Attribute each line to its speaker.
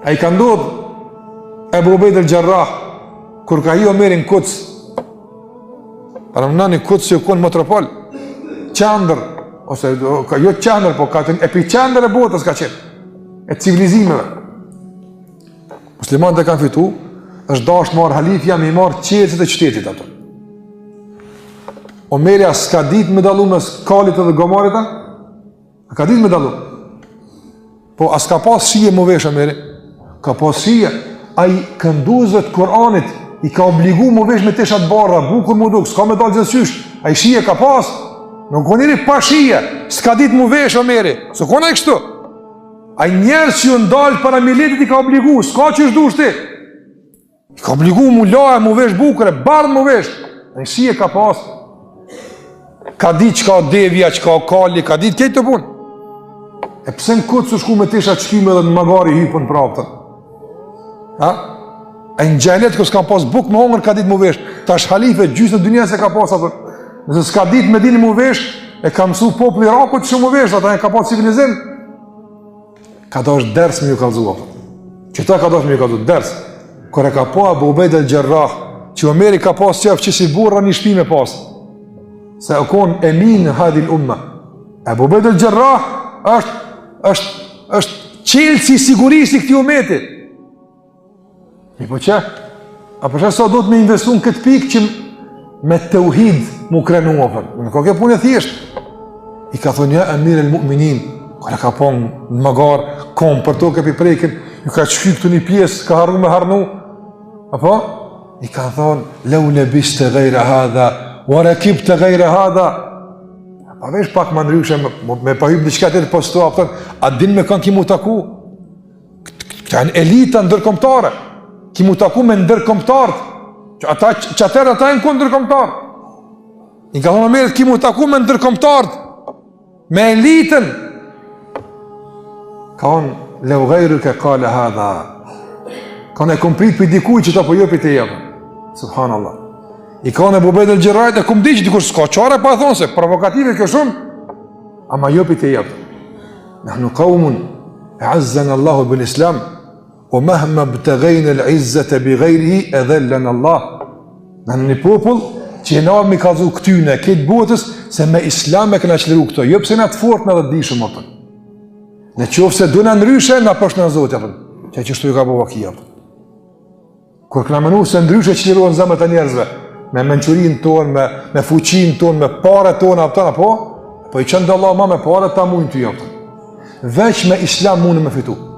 Speaker 1: A i ka ndodhë Ebu Ubejd el-Gjarrah, kur ka hi Omerin Kuds, Ramnani Kuds që konë metropol, qandër, ose ka jo qandër, po ka të epiqandër e botës ka qenë, e civilizimeve. Muslimanët e kanë fitu, është dashtë marë halifja me i marë qelësit e qytetit ato. Omeri as ka ditë me dalu mes Kalit dhe Gomarit, a ka ditë me dalu. Po as ka pas shije më vesh Omeri, ka pas shije, a i kënduzët Koranit, i ka obligu më vesh me teshat barra, bukur më duk, s'ka me dalë gjithësysh, a i shije ka pas, nuk koniri pa shije, s'ka ditë më vesh Omeri, s'o kona i kështu. A i njerës që ju ndalë para miletit i ka obligu, s'ka që është du shti. I ka obligu mu laje, mu vesh bukure, bardë mu vesh, a i shije ka pas. Ka ditë që ka devja, që ka kalli, ka ditë kejtë të punë. E pse në këtë së shku me teshat qkime dhe në magari hypën prapëtën? Ha? E në gjelet kës ka pas buk më hongër ka ditë mu vesh. Ta është halife gjysë në dynja se ka pas atër. Nëse s'ka ditë me dini mu vesh, e ka mësu popli Irakut që mu vesh, ata e ka pas civilizim. Ka da është ders me ju kalzua. Qëta ka da është me ju kalzua, ders. Kër e ka pa Abu Ubejd el-Gjarrah, që Omeri ka pas qef që si burra një shpi me pas. Se o konë emin në hadil umma. Abu Ubejd el-Gjarrah është qelësi sigurisë i këti umeti. I po që? A përshë sa do të me investu në këtë pikë që me tauhid mu krenu ofër. Në ka ke punë e thjeshtë. I ka thonë ja emir el mu'minin, kër e ka ponë në magar, kom për to kepi prekin, ju ka qky këtu një pjesë, ka harnu me harnu. Apo? I ka thonë, lau lebis të gajre hadha, wa rakib të gajre hadha. Pa vesh pak më ndryshe, me pahyb në qëka të të postu, a din me kanë ki mu taku? Këta janë elita ndërkombëtare. Ki mu taku me ndërkombëtarët. Që atërë ata e në kënë ndërkombëtarë. I ka thonë Omerit, ki mu taku me ndërkombëtarët. Me elitën. Ka thonë, leu gajru ke kale hadha. Ka thonë e kom prit për dikuj që ta po jopit e jepë. Subhanallah. I ka thonë Abu Ubejd el-Gjarrah e kom di që dikur s'ka qare pa thonë se provokative kjo shumë. Ama jopit e jepë. Nahnu qaumun e azzan Allahu bil Islam. O mahma bëtëgajnë l'izzete bi gajrihi edhe lënë Allah. Në një popull që jena mi ka dhu këtyne, këtë botës, se me islam e këna qëleru këto. Jo pëse na të fort në dhe dishëm, apën. Në qofë se du në nryshe, në përsh në zotë, apën. Që qështu ju ka bo vakia, apën. Kër këna menu se nryshe qëleru në zemët e njerëzve, me menqurin tonë, me fuqin tonë, me pare tonë, apëtën, apo i qëndë Allah ma me pare ta mujnë të japëtën. Veç me islam mundë me fitu.